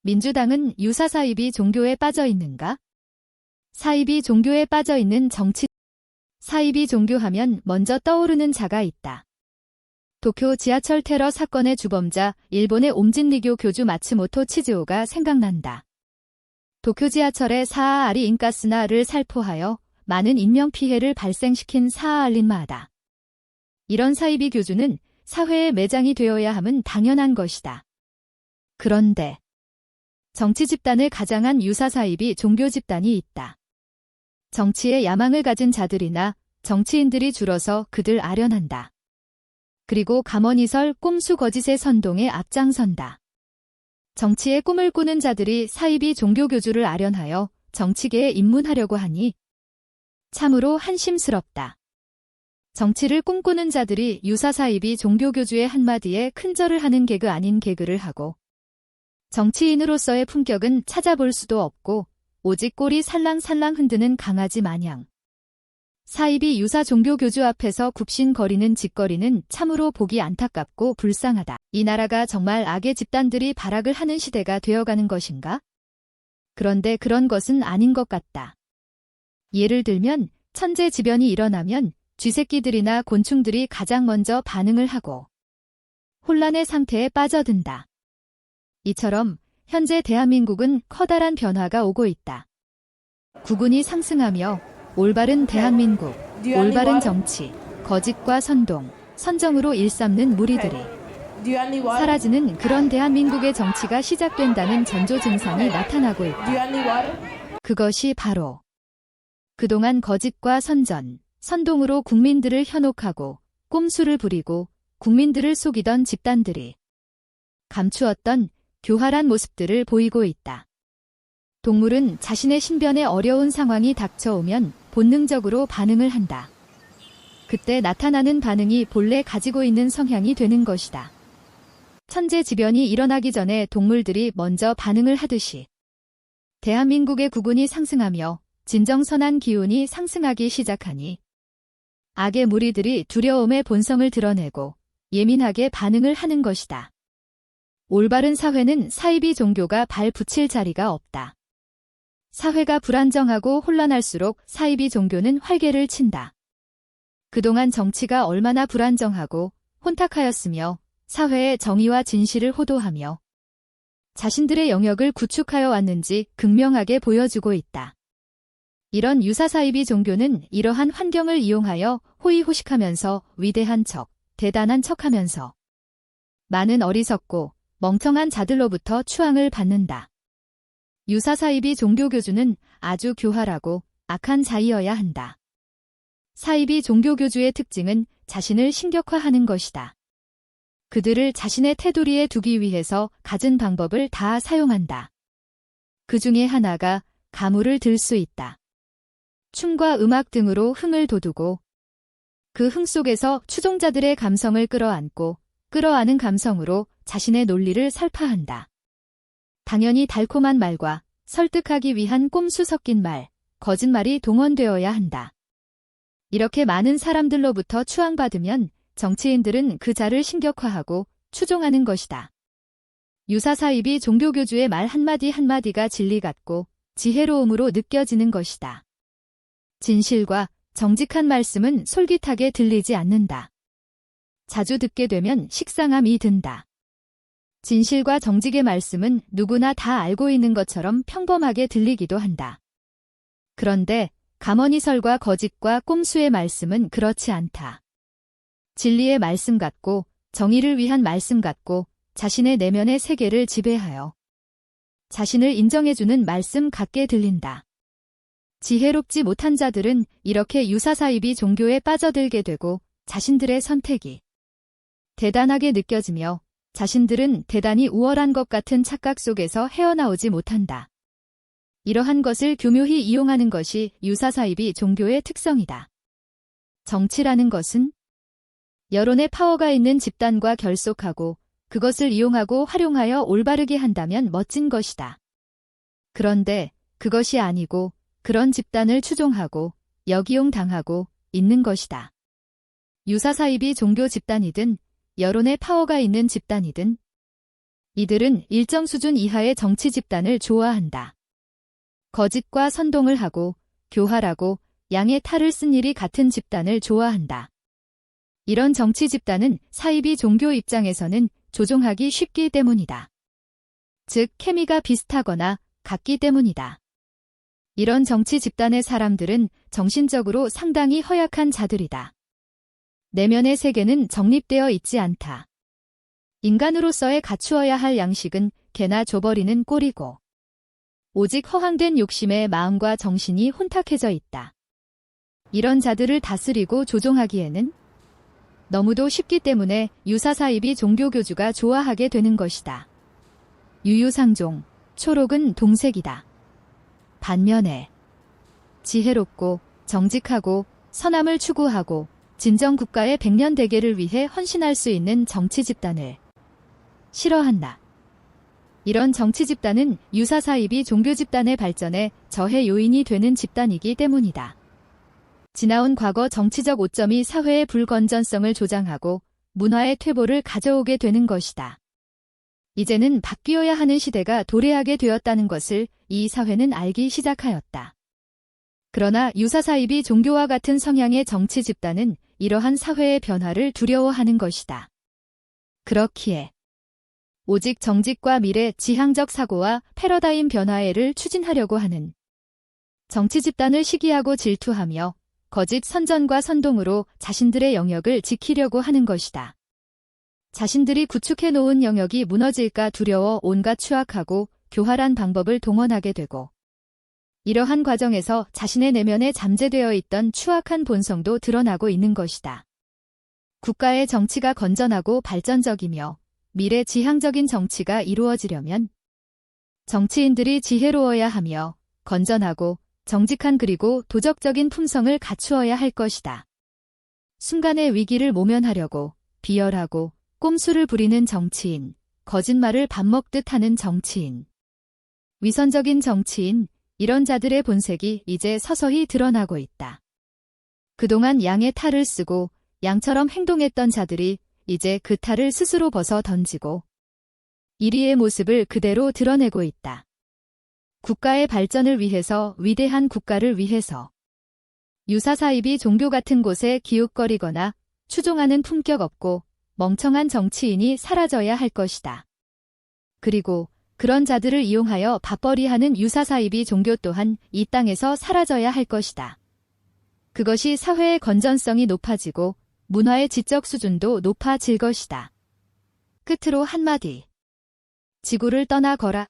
민주당은 유사 사이비 종교에 빠져 있는가? 사이비 종교에 빠져 있는 정치. 사이비 종교하면 먼저 떠오르는 자가 있다. 도쿄 지하철 테러 사건의 주범자 일본의 옴진리교 교주 마츠모토 치즈오가 생각난다. 도쿄 지하철의 사하 아리 인가스나를 살포하여 많은 인명피해를 발생시킨 사하 알린마하다. 이런 사이비 교주는 사회의 매장이 되어야 함은 당연한 것이다. 그런데 정치 집단을 가장한 유사 사이비 종교 집단이 있다. 정치에 야망을 가진 자들이나 정치인들이 줄어서 그들 아련한다. 그리고 가머니설 꼼수 거짓의 선동에 앞장선다. 정치에 꿈을 꾸는 자들이 사이비 종교교주를 아련하여 정치계에 입문하려고 하니 참으로 한심스럽다. 정치를 꿈꾸는 자들이 유사 사이비 종교교주의 한마디에 큰절을 하는 개그 아닌 개그를 하고 정치인으로서의 품격은 찾아볼 수도 없고 오직 꼬리 살랑살랑 흔드는 강아지 마냥 사이비 유사 종교교주 앞에서 굽신거리는 짓거리는 참으로 보기 안타깝고 불쌍하다. 이 나라가 정말 악의 집단들이 발악을 하는 시대가 되어가는 것인가? 그런데 그런 것은 아닌 것 같다. 예를 들면 천재지변이 일어나면 쥐새끼들이나 곤충들이 가장 먼저 반응을 하고 혼란의 상태에 빠져든다. 이처럼 현재 대한민국은 커다란 변화가 오고 있다. 국운이 상승하며 올바른 대한민국, 올바른 정치, 거짓과 선동, 선정으로 일삼는 무리들이 사라지는 그런 대한민국의 정치가 시작된다는 전조 증상이 나타나고 있다. 그것이 바로 그동안 거짓과 선전, 선동으로 국민들을 현혹하고 꼼수를 부리고 국민들을 속이던 집단들이 감추었던 교활한 모습들을 보이고 있다. 동물은 자신의 신변에 어려운 상황이 닥쳐오면 본능적으로 반응을 한다. 그때 나타나는 반응이 본래 가지고 있는 성향이 되는 것이다. 천재지변이 일어나기 전에 동물들이 먼저 반응을 하듯이 대한민국의 국운이 상승하며 진정선한 기운이 상승하기 시작하니 악의 무리들이 두려움의 본성을 드러내고 예민하게 반응을 하는 것이다. 올바른 사회는 사이비 종교가 발 붙일 자리가 없다. 사회가 불안정하고 혼란할수록 사이비 종교는 활개를 친다. 그동안 정치가 얼마나 불안정하고 혼탁하였으며 사회의 정의와 진실을 호도하며 자신들의 영역을 구축하여 왔는지 극명하게 보여주고 있다. 이런 유사 사이비 종교는 이러한 환경을 이용하여 호의호식하면서 위대한 척, 대단한 척하면서 많은 어리석고 멍청한 자들로부터 추앙을 받는다. 유사 사이비 종교교주는 아주 교활하고 악한 자이어야 한다. 사이비 종교교주의 특징은 자신을 신격화하는 것이다. 그들을 자신의 테두리에 두기 위해서 갖은 방법을 다 사용한다. 그 중에 하나가 가물을 들 수 있다. 춤과 음악 등으로 흥을 돋우고 그 흥 속에서 추종자들의 감성을 끌어안고 끌어안은 감성으로 자신의 논리를 설파한다. 당연히 달콤한 말과 설득하기 위한 꼼수 섞인 말, 거짓말이 동원되어야 한다. 이렇게 많은 사람들로부터 추앙받으면 정치인들은 그 자를 신격화하고 추종하는 것이다. 유사 사이비 종교교주의 말 한마디 한마디가 진리 같고 지혜로움으로 느껴지는 것이다. 진실과 정직한 말씀은 솔깃하게 들리지 않는다. 자주 듣게 되면 식상함이 든다. 진실과 정직의 말씀은 누구나 다 알고 있는 것처럼 평범하게 들리기도 한다. 그런데 가머니설과 거짓과 꼼수의 말씀은 그렇지 않다. 진리의 말씀 같고 정의를 위한 말씀 같고 자신의 내면의 세계를 지배하여 자신을 인정해주는 말씀 같게 들린다. 지혜롭지 못한 자들은 이렇게 유사사이비 종교에 빠져들게 되고 자신들의 선택이 대단하게 느껴지며 자신들은 대단히 우월한 것 같은 착각 속에서 헤어나오지 못한다. 이러한 것을 교묘히 이용하는 것이 유사사이비 종교의 특성이다. 정치라는 것은 여론의 파워가 있는 집단과 결속하고 그것을 이용하고 활용하여 올바르게 한다면 멋진 것이다. 그런데 그것이 아니고 그런 집단을 추종하고 역이용당하고 있는 것이다. 유사사이비 종교 집단이든 여론의 파워가 있는 집단이든 이들은 일정 수준 이하의 정치 집단을 좋아한다. 거짓과 선동을 하고 교활하고 양의 탈을 쓴 일이 같은 집단을 좋아한다. 이런 정치 집단은 사이비 종교 입장에서는 조종하기 쉽기 때문이다. 즉 케미가 비슷하거나 같기 때문이다. 이런 정치 집단의 사람들은 정신적으로 상당히 허약한 자들이다. 내면의 세계는 정립되어 있지 않다. 인간으로서의 갖추어야 할 양식은 개나 줘버리는 꼴이고 오직 허황된 욕심에 마음과 정신이 혼탁해져 있다. 이런 자들을 다스리고 조종하기에는 너무도 쉽기 때문에 유사사이비 종교교주가 좋아하게 되는 것이다. 유유상종, 초록은 동색이다. 반면에 지혜롭고 정직하고 선함을 추구하고 진정국가의 백년대계를 위해 헌신할 수 있는 정치 집단을 싫어한다. 이런 정치 집단은 유사사이비 종교 집단의 발전에 저해 요인이 되는 집단이기 때문이다. 지나온 과거 정치적 오점이 사회의 불건전성을 조장하고 문화의 퇴보를 가져오게 되는 것이다. 이제는 바뀌어야 하는 시대가 도래하게 되었다는 것을 이 사회는 알기 시작하였다. 그러나 유사사이비 종교와 같은 성향의 정치 집단은 이러한 사회의 변화를 두려워하는 것이다. 그렇기에 오직 정직과 미래, 지향적 사고와 패러다임 변화를 추진하려고 하는 정치 집단을 시기하고 질투하며 거짓 선전과 선동으로 자신들의 영역을 지키려고 하는 것이다. 자신들이 구축해 놓은 영역이 무너질까 두려워 온갖 추악하고 교활한 방법을 동원하게 되고 이러한 과정에서 자신의 내면에 잠재되어 있던 추악한 본성도 드러나고 있는 것이다. 국가의 정치가 건전하고 발전적이며 미래 지향적인 정치가 이루어지려면 정치인들이 지혜로워야 하며 건전하고 정직한 그리고 도덕적인 품성을 갖추어야 할 것이다. 순간의 위기를 모면하려고 비열하고 꼼수를 부리는 정치인, 거짓말을 밥 먹듯 하는 정치인, 위선적인 정치인, 이런 자들의 본색이 이제 서서히 드러나고 있다. 그동안 양의 탈을 쓰고 양처럼 행동했던 자들이 이제 그 탈을 스스로 벗어 던지고 이리의 모습을 그대로 드러내고 있다. 국가의 발전을 위해서, 위대한 국가를 위해서 유사사이비 종교 같은 곳에 기웃거리거나 추종하는 품격 없고 멍청한 정치인이 사라져야 할 것이다. 그리고 그런 자들을 이용하여 밥벌이하는 유사사이비 종교 또한 이 땅에서 사라져야 할 것이다. 그것이 사회의 건전성이 높아지고 문화의 지적 수준도 높아질 것이다. 끝으로 한마디. 지구를 떠나거라.